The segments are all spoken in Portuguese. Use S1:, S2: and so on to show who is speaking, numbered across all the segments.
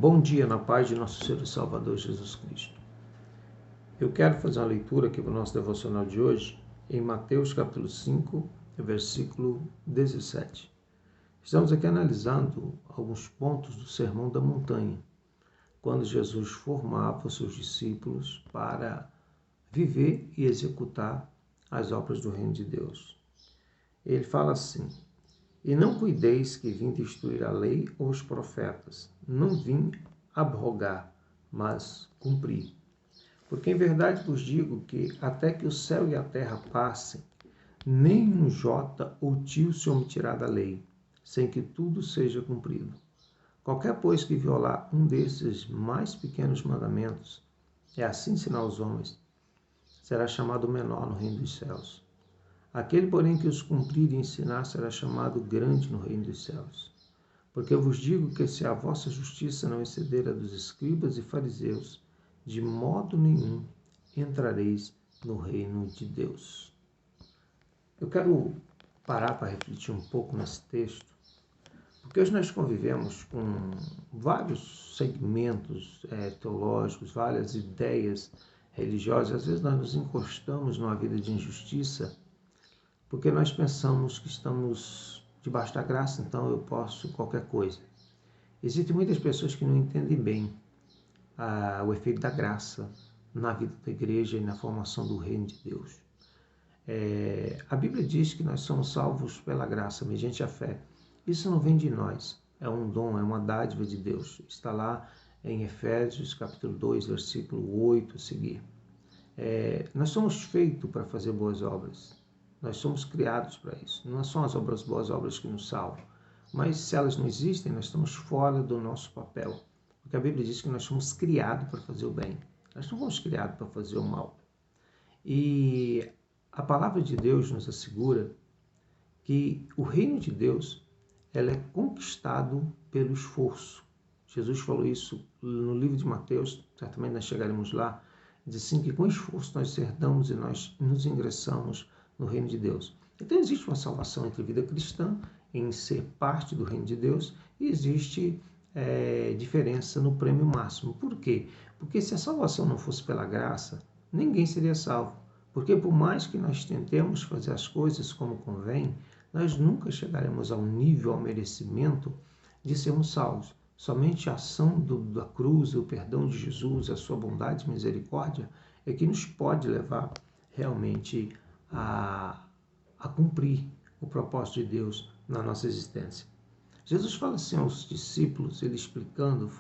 S1: Bom dia na paz de nosso Senhor e Salvador Jesus Cristo. Eu quero fazer uma leitura aqui para o nosso devocional de hoje, em Mateus capítulo 5, versículo 17. Estamos aqui analisando alguns pontos do Sermão da Montanha, quando Jesus formava os seus discípulos para viver e executar as obras do Reino de Deus. Ele fala assim: E não cuideis que vim destruir a lei ou os profetas. Não vim abrogar, mas cumprir. Porque em verdade vos digo que até que o céu e a terra passem, nem um jota ou tio se omitirá da lei, sem que tudo seja cumprido. Qualquer, pois, que violar um desses mais pequenos mandamentos, é assim ensinar os homens, será chamado menor no reino dos céus. Aquele, porém, que os cumprir e ensinar será chamado grande no reino dos céus. Porque eu vos digo que se a vossa justiça não exceder a dos escribas e fariseus, de modo nenhum entrareis no reino de Deus. Eu quero parar para refletir um pouco nesse texto, porque hoje nós convivemos com vários segmentos teológicos, várias ideias religiosas. Às vezes nós nos encostamos numa vida de injustiça, porque nós pensamos que estamos debaixo da graça, então eu posso qualquer coisa. Existem muitas pessoas que não entendem bem o efeito da graça na vida da igreja e na formação do reino de Deus. A Bíblia diz que nós somos salvos pela graça, mediante a fé. Isso não vem de nós, é um dom, é uma dádiva de Deus. Está lá em Efésios capítulo 2, versículo 8 a seguir. Nós somos feitos para fazer boas obras. Nós somos criados para isso. Não são as boas obras que nos salvam. Mas se elas não existem, nós estamos fora do nosso papel. Porque a Bíblia diz que nós somos criados para fazer o bem. Nós não fomos criados para fazer o mal. E a palavra de Deus nos assegura que o reino de Deus ela é conquistado pelo esforço. Jesus falou isso no livro de Mateus, certamente nós chegaremos lá. Diz assim que com esforço nós herdamos e nós nos ingressamos no reino de Deus. Então existe uma salvação entre a vida cristã, em ser parte do reino de Deus, e existe diferença no prêmio máximo. Por quê? Porque se a salvação não fosse pela graça, ninguém seria salvo. Porque por mais que nós tentemos fazer as coisas como convém, nós nunca chegaremos ao nível, ao merecimento de sermos salvos. Somente a ação da cruz, o perdão de Jesus, a sua bondade e misericórdia é que nos pode levar realmente a cumprir o propósito de Deus na nossa existência. Jesus fala assim aos discípulos, ele explicando,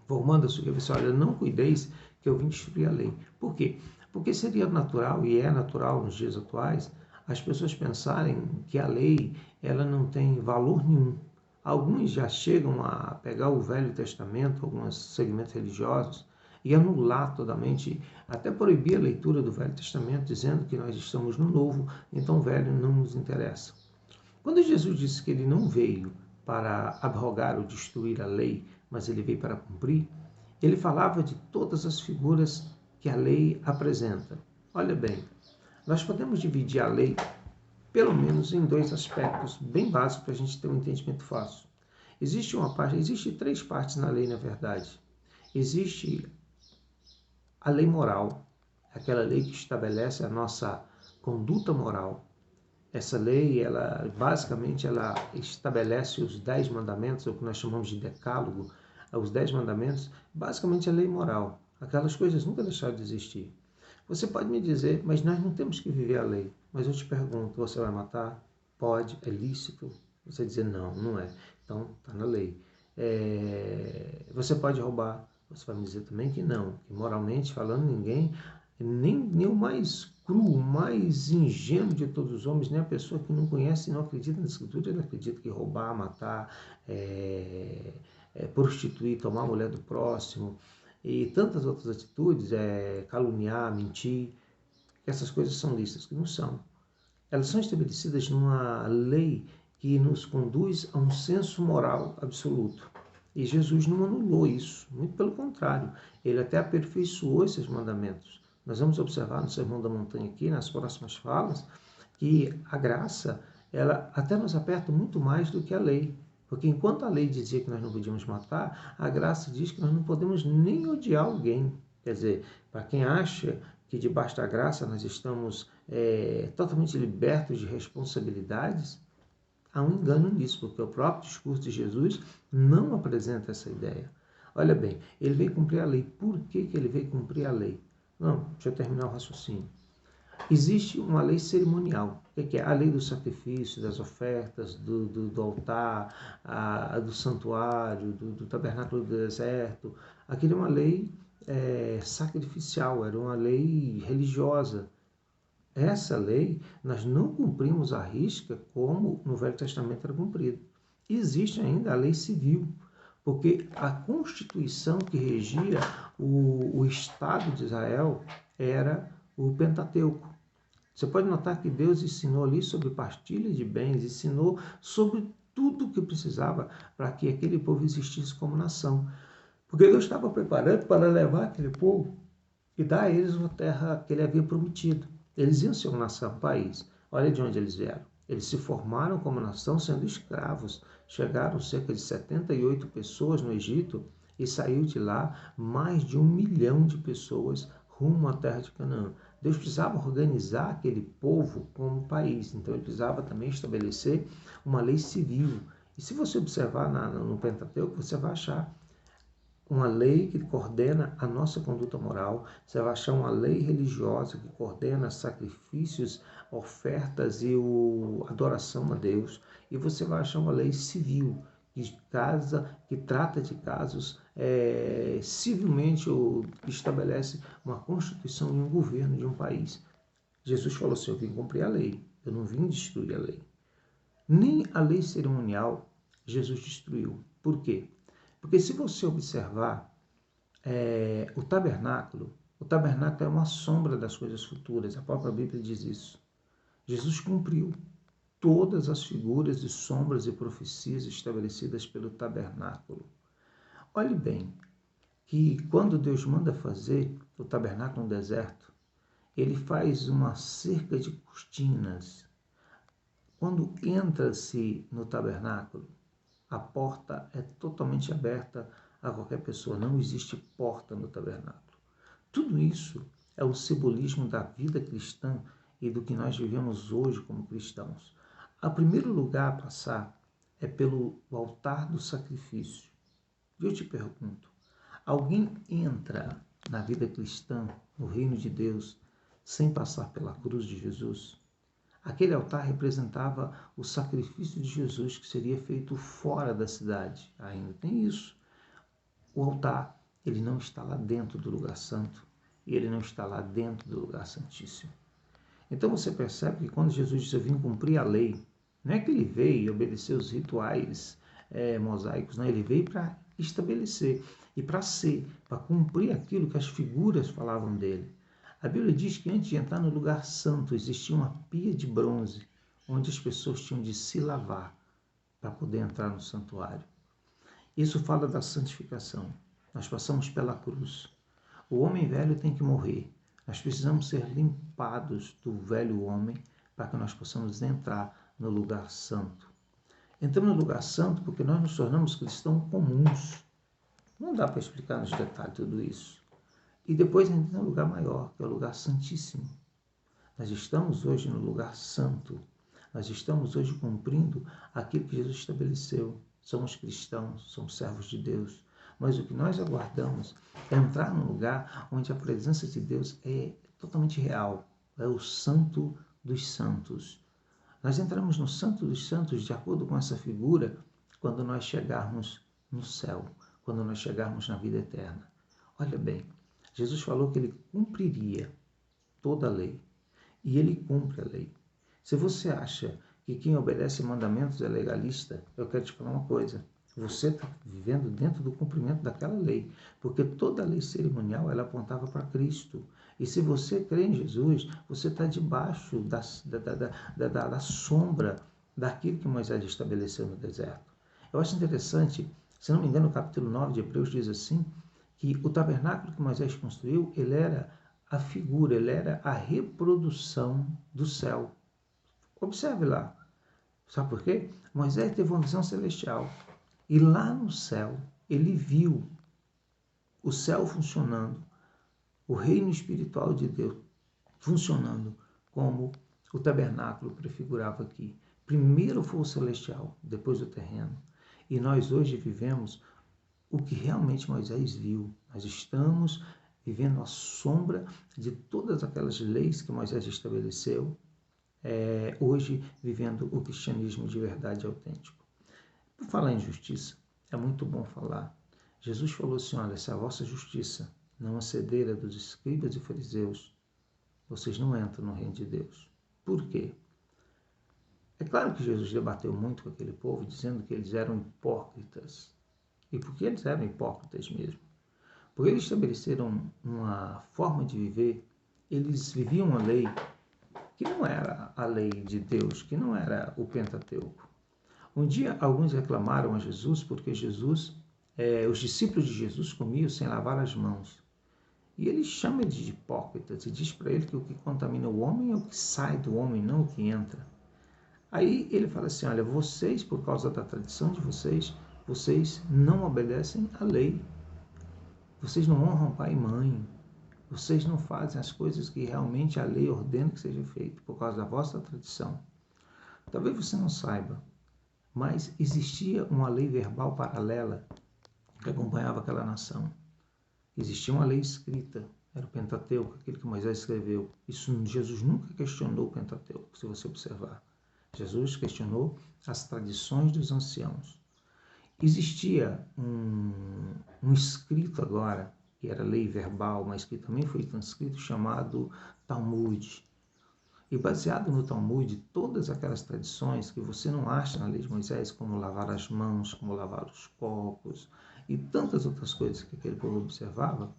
S1: formando a sua cabeça: olha, não cuideis que eu vim destruir a lei. Por quê? Porque seria natural, e é natural nos dias atuais, as pessoas pensarem que a lei ela não tem valor nenhum. Alguns já chegam a pegar o Velho Testamento, alguns segmentos religiosos, e anular totalmente, até proibir a leitura do Velho Testamento, dizendo que nós estamos no Novo, então o Velho não nos interessa. Quando Jesus disse que ele não veio para abrogar ou destruir a lei, mas ele veio para cumprir, ele falava de todas as figuras que a lei apresenta. Olha bem, nós podemos dividir a lei pelo menos em dois aspectos bem básicos para a gente ter um entendimento fácil. Existe três partes na lei, na verdade. Existe a lei moral, aquela lei que estabelece a nossa conduta moral. Essa lei, basicamente, ela estabelece os 10 mandamentos, o que nós chamamos de decálogo, os 10 mandamentos, basicamente a lei moral. Aquelas coisas nunca deixaram de existir. Você pode me dizer, mas nós não temos que viver a lei. Mas eu te pergunto, você vai matar? Pode, é lícito? Você dizer, não, não é. Então, está na lei. Você pode roubar? Você vai me dizer também que não. Que moralmente falando, ninguém, nem o mais cru, o mais ingênuo de todos os homens, nem a pessoa que não conhece e não acredita na Escritura, ele acredita que roubar, matar, prostituir, tomar a mulher do próximo, e tantas outras atitudes, caluniar, mentir, essas coisas são lícitas, que não são. Elas são estabelecidas numa lei que nos conduz a um senso moral absoluto. E Jesus não anulou isso, muito pelo contrário, ele até aperfeiçoou esses mandamentos. Nós vamos observar no Sermão da Montanha aqui, nas próximas falas, que a graça, ela até nos aperta muito mais do que a lei. Porque enquanto a lei dizia que nós não podíamos matar, a graça diz que nós não podemos nem odiar alguém. Quer dizer, para quem acha que debaixo da graça nós estamos totalmente libertos de responsabilidades, há um engano nisso, porque o próprio discurso de Jesus não apresenta essa ideia. Olha bem, ele veio cumprir a lei. Por que ele veio cumprir a lei? Não, deixa eu terminar o raciocínio. Existe uma lei cerimonial, que é a lei do sacrifício, das ofertas, do altar, do santuário, do tabernáculo do deserto. Aquilo é uma lei sacrificial, era uma lei religiosa. Essa lei nós não cumprimos à risca como no Velho Testamento era cumprido. Existe ainda a lei civil, porque a Constituição que regia o Estado de Israel era o Pentateuco. Você pode notar que Deus ensinou ali sobre partilha de bens, ensinou sobre tudo o que precisava para que aquele povo existisse como nação. Porque Deus estava preparando para levar aquele povo e dar a eles uma terra que ele havia prometido. Eles iam ser uma nação, um país. Olha de onde eles vieram. Eles se formaram como nação sendo escravos. Chegaram cerca de 78 pessoas no Egito e saiu de lá mais de 1 milhão de pessoas rumo à terra de Canaã. Deus precisava organizar aquele povo como país. Então ele precisava também estabelecer uma lei civil. E se você observar no Pentateuco, você vai achar uma lei que coordena a nossa conduta moral, você vai achar uma lei religiosa que coordena sacrifícios, ofertas e a adoração a Deus, e você vai achar uma lei civil que trata de casos civilmente ou que estabelece uma constituição e um governo de um país. Jesus falou assim, eu vim cumprir a lei, eu não vim destruir a lei. Nem a lei cerimonial Jesus destruiu. Por quê? Porque se você observar o tabernáculo é uma sombra das coisas futuras. A própria Bíblia diz isso. Jesus cumpriu todas as figuras e sombras e profecias estabelecidas pelo tabernáculo. Olhe bem que quando Deus manda fazer o tabernáculo no deserto, ele faz uma cerca de cortinas. Quando entra-se no tabernáculo, a porta é totalmente aberta a qualquer pessoa. Não existe porta no tabernáculo. Tudo isso é o simbolismo da vida cristã e do que nós vivemos hoje como cristãos. O primeiro lugar a passar é pelo altar do sacrifício. E eu te pergunto, alguém entra na vida cristã, no reino de Deus, sem passar pela cruz de Jesus? Aquele altar representava o sacrifício de Jesus que seria feito fora da cidade. Ainda tem isso. O altar, ele não está lá dentro do lugar santo e ele não está lá dentro do lugar santíssimo. Então você percebe que quando Jesus disse, eu vim cumprir a lei, não é que ele veio e obedeceu os rituais mosaicos, não, ele veio para estabelecer e para cumprir aquilo que as figuras falavam dele. A Bíblia diz que antes de entrar no lugar santo existia uma pia de bronze onde as pessoas tinham de se lavar para poder entrar no santuário. Isso fala da santificação. Nós passamos pela cruz. O homem velho tem que morrer. Nós precisamos ser limpados do velho homem para que nós possamos entrar no lugar santo. Entramos no lugar santo porque nós nos tornamos cristãos comuns. Não dá para explicar nos detalhes tudo isso. E depois entra no lugar maior, que é o lugar santíssimo. Nós estamos hoje no lugar santo. Nós estamos hoje cumprindo aquilo que Jesus estabeleceu. Somos cristãos, somos servos de Deus. Mas o que nós aguardamos é entrar num lugar onde a presença de Deus é totalmente real. É o Santo dos Santos. Nós entramos no Santo dos Santos de acordo com essa figura quando nós chegarmos no céu, quando nós chegarmos na vida eterna. Olha bem, Jesus falou que ele cumpriria toda a lei. E ele cumpre a lei. Se você acha que quem obedece mandamentos é legalista, eu quero te falar uma coisa. Você está vivendo dentro do cumprimento daquela lei. Porque toda a lei cerimonial, ela apontava para Cristo. E se você crê em Jesus, você está debaixo da sombra daquilo que Moisés estabeleceu no deserto. Eu acho interessante, se não me engano, o capítulo 9 de Hebreus diz assim, que o tabernáculo que Moisés construiu, ele era a figura, ele era a reprodução do céu. Observe lá. Sabe por quê? Moisés teve uma visão celestial. E lá no céu, ele viu o céu funcionando, o reino espiritual de Deus funcionando como o tabernáculo prefigurava aqui. Primeiro foi o celestial, depois o terreno. E nós hoje vivemos o que realmente Moisés viu. Nós estamos vivendo a sombra de todas aquelas leis que Moisés estabeleceu, hoje vivendo o cristianismo de verdade e autêntico. Por falar em justiça, é muito bom falar. Jesus falou assim, olha, se a vossa justiça não exceder a dos escribas e fariseus, vocês não entram no reino de Deus. Por quê? É claro que Jesus debateu muito com aquele povo, dizendo que eles eram hipócritas. E por que eles eram hipócritas mesmo? Porque eles estabeleceram uma forma de viver, eles viviam uma lei que não era a lei de Deus, que não era o Pentateuco. Um dia alguns reclamaram a Jesus porque os discípulos de Jesus comiam sem lavar as mãos. E ele chama eles de hipócritas e diz para ele que o que contamina o homem é o que sai do homem, não o que entra. Aí ele fala assim, olha, vocês, por causa da tradição de vocês, vocês não obedecem à lei. Vocês não honram pai e mãe. Vocês não fazem as coisas que realmente a lei ordena que seja feito, por causa da vossa tradição. Talvez você não saiba, mas existia uma lei verbal paralela que acompanhava aquela nação. Existia uma lei escrita, era o Pentateuco, aquele que Moisés escreveu. Isso Jesus nunca questionou o Pentateuco, se você observar. Jesus questionou as tradições dos anciãos. Existia um escrito agora, que era lei verbal, mas que também foi transcrito, chamado Talmud. E baseado no Talmud, todas aquelas tradições que você não acha na lei de Moisés, como lavar as mãos, como lavar os copos, e tantas outras coisas que aquele povo observava,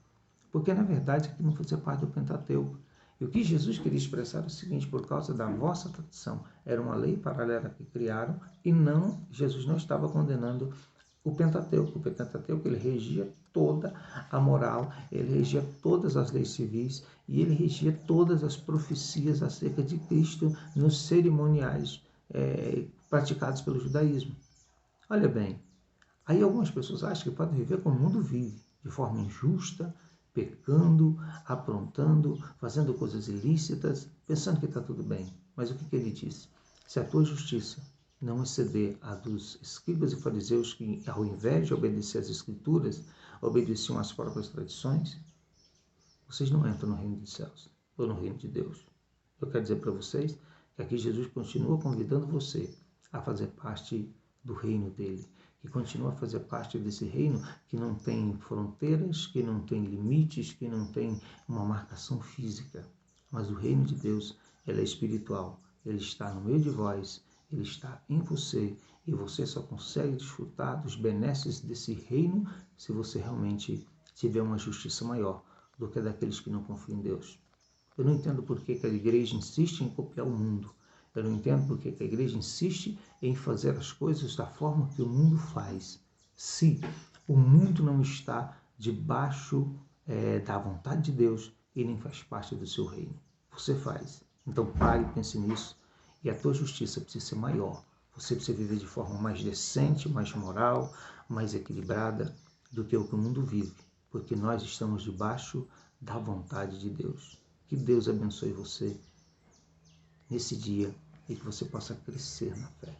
S1: porque na verdade aquilo não fazia parte do Pentateuco. E o que Jesus queria expressar é o seguinte, por causa da vossa tradição, era uma lei paralela que criaram, e não, Jesus não estava condenando o Pentateuco. O Pentateuco, ele regia toda a moral, ele regia todas as leis civis e ele regia todas as profecias acerca de Cristo nos cerimoniais praticados pelo judaísmo. Olha bem, aí algumas pessoas acham que podem viver como o mundo vive, de forma injusta, pecando, aprontando, fazendo coisas ilícitas, pensando que está tudo bem. Mas o que ele disse? Se a tua justiça não exceder a dos escribas e fariseus que, ao invés de obedecer às escrituras, obedeciam às próprias tradições, vocês não entram no reino dos céus, ou no reino de Deus. Eu quero dizer para vocês que aqui Jesus continua convidando você a fazer parte do reino dele, que continua a fazer parte desse reino que não tem fronteiras, que não tem limites, que não tem uma marcação física. Mas o reino de Deus, ele é espiritual, ele está no meio de vós, ele está em você, e você só consegue desfrutar dos benesses desse reino se você realmente tiver uma justiça maior do que daqueles que não confiam em Deus. Eu não entendo por que a igreja insiste em copiar o mundo. Eu não entendo por que a igreja insiste em fazer as coisas da forma que o mundo faz. Se o mundo não está debaixo da vontade de Deus e nem faz parte do seu reino. Você faz. Então pare e pense nisso. E a tua justiça precisa ser maior. Você precisa viver de forma mais decente, mais moral, mais equilibrada do que o mundo vive. Porque nós estamos debaixo da vontade de Deus. Que Deus abençoe você nesse dia e que você possa crescer na fé.